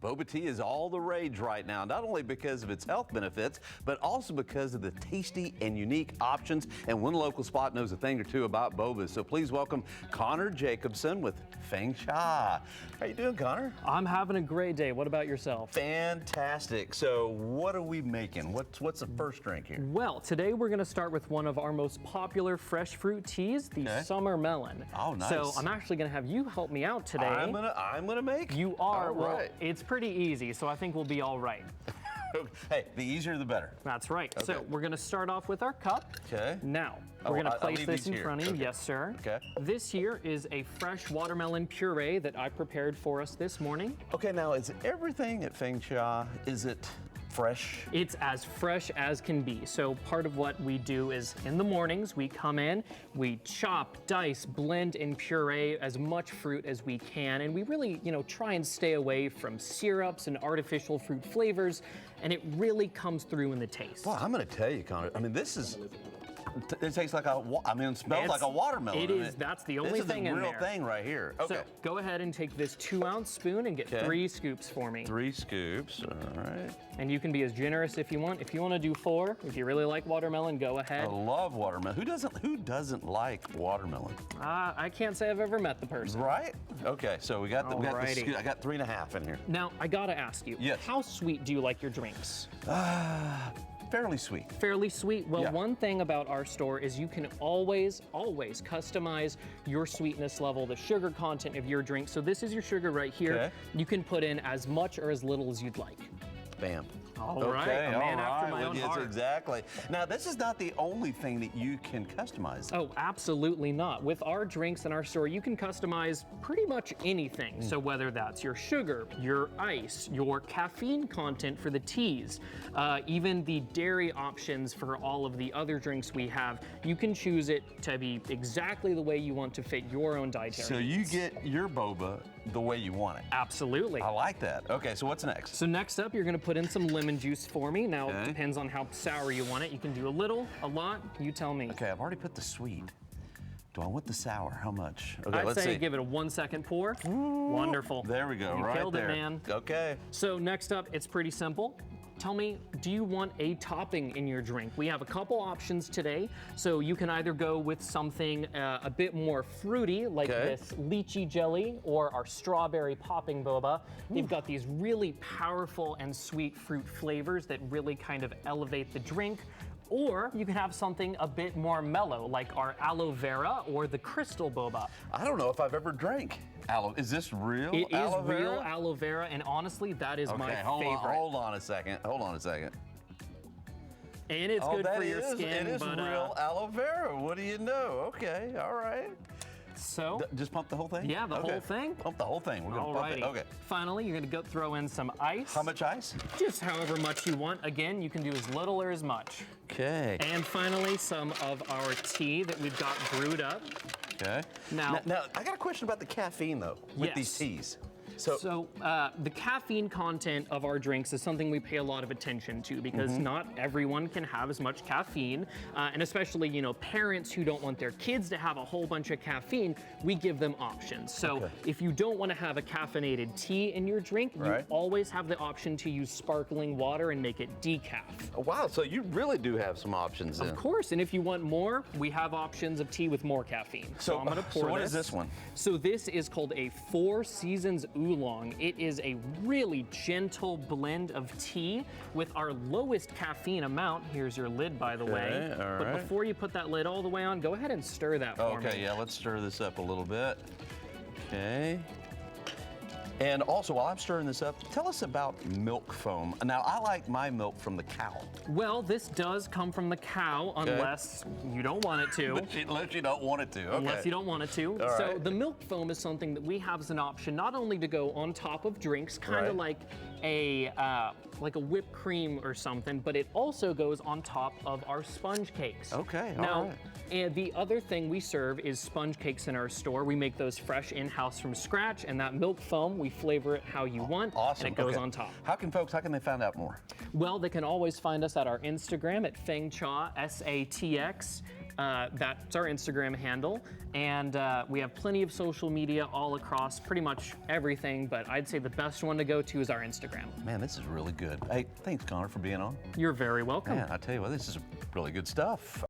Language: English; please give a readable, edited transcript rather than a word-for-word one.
Boba tea is all the rage right now, not only because of its health benefits, but also because of the tasty and unique options. And one local spot knows a thing or two about boba. So please welcome Connor Jacobson with Feng Cha. How you doing, Connor? I'm having a great day. What about yourself? Fantastic. So what are we making? What's the first drink here? Well, today we're going to start with one of our most popular fresh fruit teas, the summer melon. Oh, nice. So I'm actually going to have you help me out today. I'm gonna make. You are. All well, right. It's pretty easy, so I think we'll be all right. Hey, the easier the better. That's right. Okay. So we're going to start off with our cup. Okay. Now, we're going to place this in front of you. Okay. Yes, sir. Okay. This here is a fresh watermelon puree that I prepared for us this morning. Okay, now is everything at Feng Cha, is it fresh? It's as fresh as can be. So part of what we do is in the mornings, we come in, we chop, dice, blend, and puree as much fruit as we can. And we really, try and stay away from syrups and artificial fruit flavors. And it really comes through in the taste. Well, I'm gonna tell you, Connor, it tastes like it smells like a watermelon. It is, that's the only thing in there. This is the real thing right here. Okay. So go ahead and take this 2-ounce spoon and get 3 scoops for me. 3 scoops, all right. And you can be as generous if you want. If you want to do 4, if you really like watermelon, go ahead. I love watermelon. Who doesn't like watermelon? I can't say I've ever met the person. Right? Okay, so we got the Alrighty. scoop. I got 3.5 in here. Now, I gotta ask you, Yes. how sweet do you like your drinks? Fairly sweet. Fairly sweet? Well, Yeah. one thing about our store is you can always customize your sweetness level, the sugar content of your drink. So this is your sugar right here. Okay. You can put in as much or as little as you'd like. Bam. All right, a man after my own yes, heart. exactly. Now, this is not the only thing that you can customize. Oh, absolutely not. With our drinks in our store, you can customize pretty much anything. So whether that's your sugar, your ice, your caffeine content for the teas, even the dairy options for all of the other drinks we have, you can choose it to be exactly the way you want to fit your own dietary So you needs. get your boba the way you want it. Absolutely. I like that. Okay, so what's next? So next up, you're gonna put in some lemon juice for me. Now, Okay. it depends on how sour you want it. You can do a little, a lot, you tell me. Okay, I've already put the sweet. Do I want the sour? How much? Okay, I'd let's say see. give it a 1-second pour. Wonderful. There we go, You right killed there. it, man. Okay. So next up, it's pretty simple. Tell me, do you want a topping in your drink? We have a couple options today. So you can either go with something a bit more fruity, like this lychee jelly or our strawberry popping boba. They've got these really powerful and sweet fruit flavors that really kind of elevate the drink. Or you can have something a bit more mellow, like our aloe vera or the crystal boba. I don't know if I've ever drank aloe. Is this real It is aloe vera? real aloe vera, and honestly, that is my favorite. Hold on a second. And it's good for your skin. It is but, real aloe vera. What do you know? Okay, all right. So, Just pump the whole thing? yeah, the whole thing. Pump the whole thing. We're gonna pump it. Alrighty. Okay. Finally, you're gonna go throw in some ice. How much ice? Just however much you want. Again, you can do as little or as much. Okay. And finally, some of our tea that we've got brewed up. Okay. Now, I got a question about the caffeine though with these teas. So the caffeine content of our drinks is something we pay a lot of attention to because not everyone can have as much caffeine, and especially parents who don't want their kids to have a whole bunch of caffeine, we give them options. So if you don't want to have a caffeinated tea in your drink, you always have the option to use sparkling water and make it decaf. Oh, wow, so you really do have some options then. Of course, and if you want more, we have options of tea with more caffeine. So I'm gonna pour So what is this one? So this is called a 4 Seasons Oolong. It is a really gentle blend of tea with our lowest caffeine amount. Here's your lid, by the way. All But right. before you put that lid all the way on, go ahead and stir that for me. Okay, yeah, let's stir this up a little bit. Okay. And also, while I'm stirring this up, tell us about milk foam. Now, I like my milk from the cow. Well, this does come from the cow, unless you don't want it to. Unless you don't want it to, okay. Unless you don't want it to. All So right. the milk foam is something that we have as an option, not only to go on top of drinks, kind of like a whipped cream or something, but it also goes on top of our sponge cakes. Okay, all now, right. And the other thing we serve is sponge cakes in our store. We make those fresh in-house from scratch, and that milk foam, we flavor it how you want, Awesome. and it goes Okay. on top. How can they find out more? Well, they can always find us at our Instagram at Feng Cha, SATX. That's our Instagram handle. And we have plenty of social media all across pretty much everything, but I'd say the best one to go to is our Instagram. Man, this is really good. Hey, thanks, Connor, for being on. You're very welcome. Man, I tell you what, this is really good stuff.